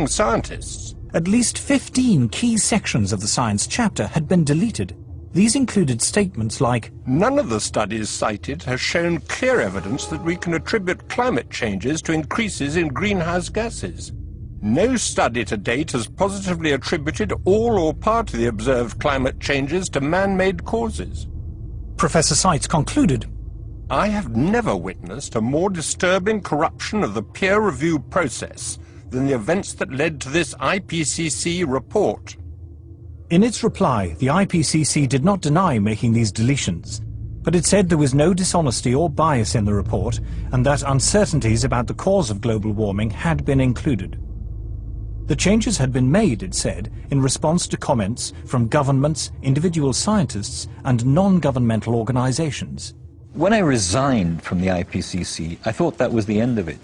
scientists. At least 15 key sections of the science chapter had been deleted. These included statements like, "None of the studies cited has shown clear evidence that we can attribute climate changes to increases in greenhouse gases. No study to date has positively attributed all or part of the observed climate changes to man-made causes." Professor Seitz concluded, "I have never witnessed a more disturbing corruption of the peer review process than the events that led to this IPCC report." In its reply, the IPCC did not deny making these deletions, but it said there was no dishonesty or bias in the report and that uncertainties about the cause of global warming had been included. The changes had been made, it said, in response to comments from governments, individual scientists and non-governmental organizations. When I resigned from the IPCC, I thought that was the end of it.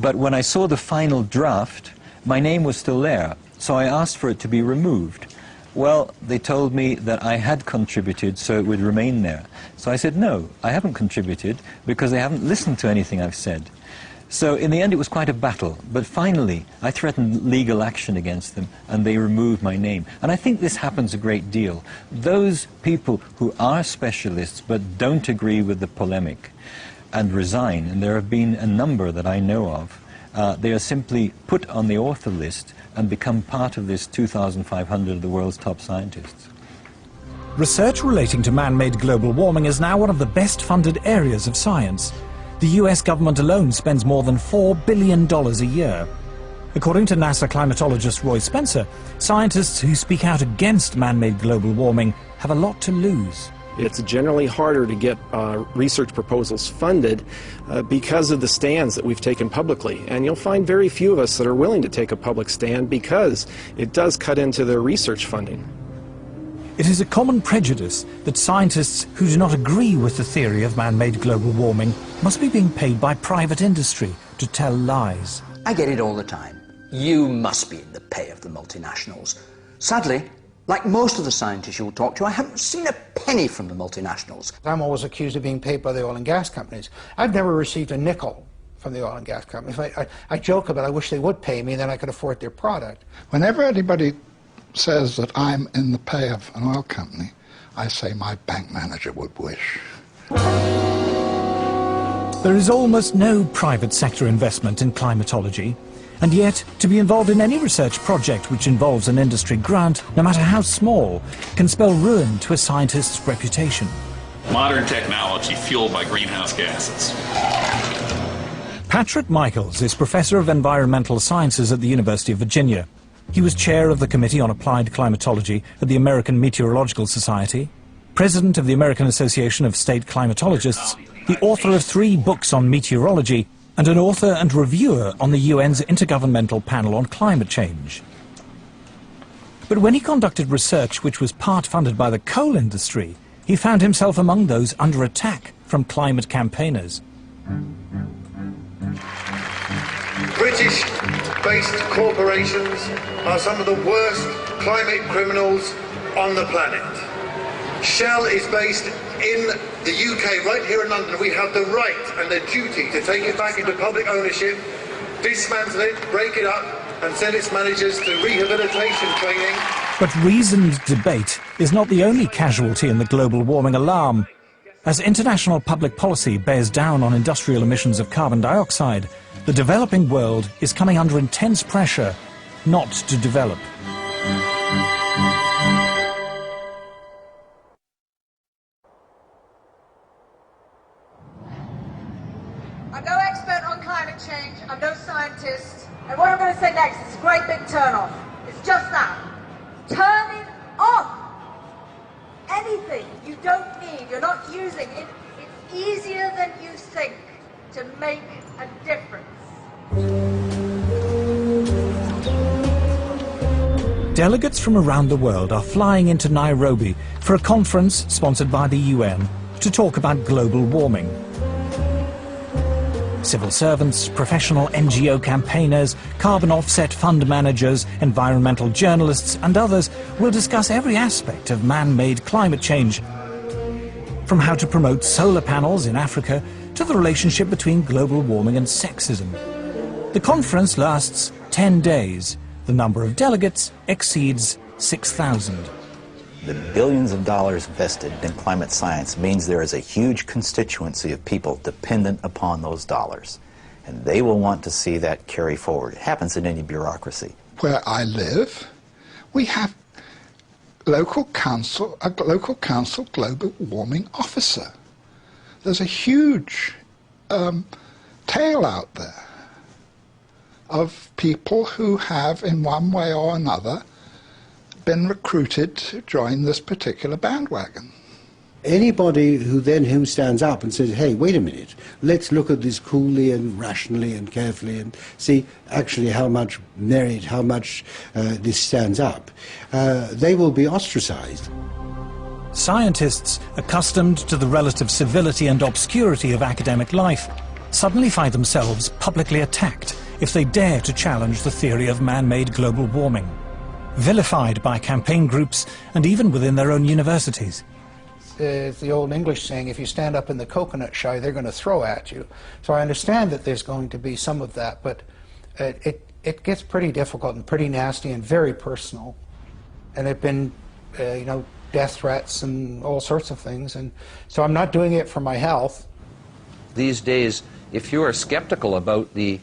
But when I saw the final draft, my name was still there, so I asked for it to be removed. Well, they told me that I had contributed, so it would remain there. So I said, no, I haven't contributed because they haven't listened to anything I've said. So in the end, it was quite a battle. But finally, I threatened legal action against them, and they removed my name. And I think this happens a great deal. Those people who are specialists but don't agree with the polemic and resign, and there have been a number that I know of, they are simply put on the author list and become part of this 2,500 of the world's top scientists. Research relating to man-made global warming is now one of the best-funded areas of science. The US government alone spends more than $4 billion a year. According to NASA climatologist Roy Spencer, scientists who speak out against man-made global warming have a lot to lose. It's generally harder to get research proposals funded because of the stands that we've taken publicly. And you'll find very few of us that are willing to take a public stand because it does cut into their research funding. It is a common prejudice that scientists who do not agree with the theory of man-made global warming must be being paid by private industry to tell lies. I get it all the time. You must be in the pay of the multinationals. Sadly, like most of the scientists you'll talk to, I haven't seen a penny from the multinationals. I'm always accused of being paid by the oil and gas companies. I've never received a nickel from the oil and gas companies. I joke about I wish they would pay me, then I could afford their product. Whenever anybody says that I'm in the pay of an oil company, I say my bank manager would wish. There is almost no private sector investment in climatology. And yet, to be involved in any research project which involves an industry grant, no matter how small, can spell ruin to a scientist's reputation. Modern technology fueled by greenhouse gases. Patrick Michaels is Professor of Environmental Sciences at the University of Virginia. He was chair of the Committee on Applied Climatology at the American Meteorological Society, president of the American Association of State Climatologists, the author of 3 books on meteorology, and an author and reviewer on the UN's Intergovernmental Panel on Climate Change. But when he conducted research which was part funded by the coal industry, he found himself among those under attack from climate campaigners. British-based corporations are some of the worst climate criminals on the planet. Shell is based in the UK, right here in London. We have the right and the duty to take it back into public ownership, dismantle it, break it up, and send its managers to rehabilitation training. But reasoned debate is not the only casualty in the global warming alarm. As international public policy bears down on industrial emissions of carbon dioxide, the developing world is coming under intense pressure not to develop. I'm no expert on climate change, I'm no scientist, and what I'm going to say next is a great big turn-off. It's just that. Turn it off! Anything you don't need, you're not using, it's easier than you think to make a difference. Delegates from around the world are flying into Nairobi for a conference sponsored by the UN to talk about global warming. Civil servants, professional NGO campaigners, carbon offset fund managers, environmental journalists and others will discuss every aspect of man-made climate change, from how to promote solar panels in Africa to the relationship between global warming and sexism. The conference lasts 10 days, the number of delegates exceeds 6,000. The billions of dollars invested in climate science means there is a huge constituency of people dependent upon those dollars. And they will want to see that carry forward. It happens in any bureaucracy. Where I live, we have a local council global warming officer. There's a huge tail out there of people who have, in one way or another, been recruited to join this particular bandwagon. Anybody who stands up and says, hey, wait a minute, let's look at this coolly and rationally and carefully and see actually how much merit, how much this stands up, they will be ostracized. Scientists, accustomed to the relative civility and obscurity of academic life, suddenly find themselves publicly attacked if they dare to challenge the theory of man-made global warming, vilified by campaign groups and even within their own universities. It's the old English saying, if you stand up in the coconut shy, they're going to throw at you. So I understand that there's going to be some of that, but it gets pretty difficult and pretty nasty and very personal. And there have been, you know, death threats and all sorts of things. And so I'm not doing it for my health. These days, if you are skeptical about the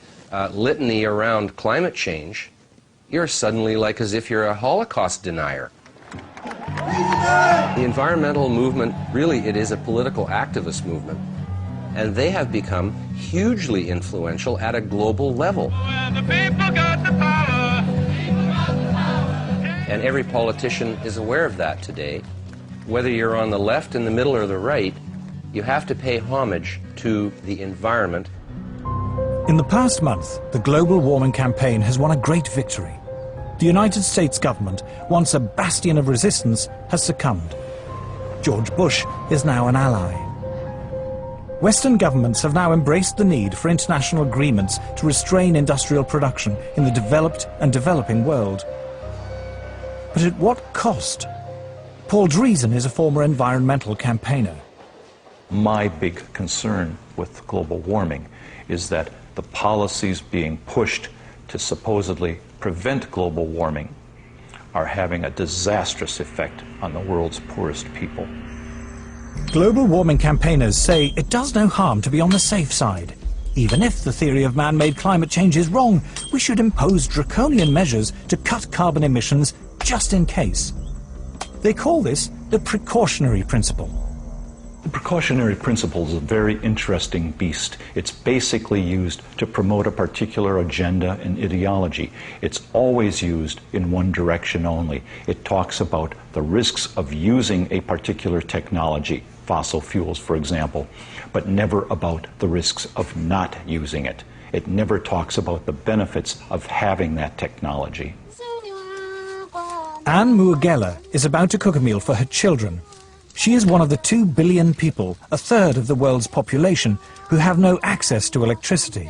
litany around climate change, you're suddenly like as if you're a Holocaust denier. The environmental movement, really, it is a political activist movement. And they have become hugely influential at a global level. And every politician is aware of that today. Whether you're on the left, in the middle, or the right, you have to pay homage to the environment. In the past month, the global warming campaign has won a great victory. The United States government, once a bastion of resistance, has succumbed. George Bush is now an ally. Western governments have now embraced the need for international agreements to restrain industrial production in the developed and developing world. But at what cost? Paul Driesen is a former environmental campaigner. My big concern with global warming is that the policies being pushed to supposedly prevent global warming are having a disastrous effect on the world's poorest people. Global warming campaigners say it does no harm to be on the safe side. Even if the theory of man-made climate change is wrong, we should impose draconian measures to cut carbon emissions just in case. They call this the precautionary principle. The precautionary principle is a very interesting beast. It's basically used to promote a particular agenda and ideology. It's always used in one direction only. It talks about the risks of using a particular technology, fossil fuels, for example, but never about the risks of not using it. It never talks about the benefits of having that technology. Anne Muagela is about to cook a meal for her children. She is one of the 2 billion people, a third of the world's population, who have no access to electricity.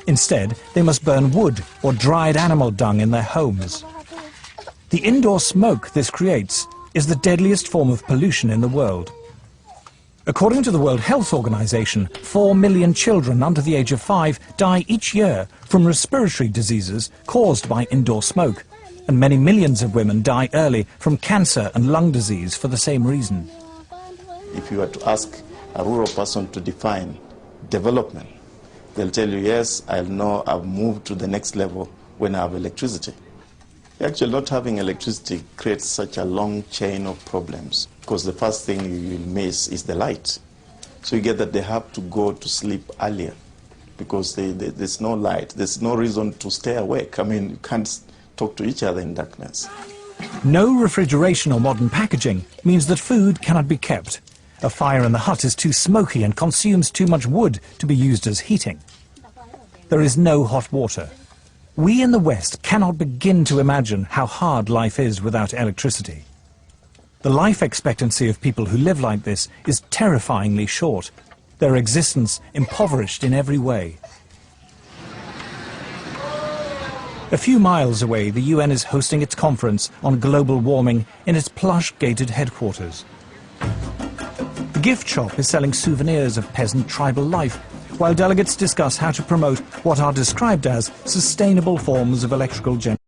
Instead, they must burn wood or dried animal dung in their homes. The indoor smoke this creates is the deadliest form of pollution in the world. According to the World Health Organization, 4 million children under the age of 5 die each year from respiratory diseases caused by indoor smoke, and many millions of women die early from cancer and lung disease for the same reason. If you were to ask a rural person to define development, they'll tell you, yes, I know I've moved to the next level when I have electricity. Actually, not having electricity creates such a long chain of problems, because the first thing you will miss is the light. So you get that they have to go to sleep earlier, because there's no light. There's no reason to stay awake. I mean, you can't talk to each other in darkness. No refrigeration or modern packaging means that food cannot be kept. A fire in the hut is too smoky and consumes too much wood to be used as heating. There is no hot water. We in the West cannot begin to imagine how hard life is without electricity. The life expectancy of people who live like this is terrifyingly short, their existence impoverished in every way. A few miles away, the UN is hosting its conference on global warming in its plush gated headquarters. The gift shop is selling souvenirs of peasant tribal life, while delegates discuss how to promote what are described as sustainable forms of electrical generation.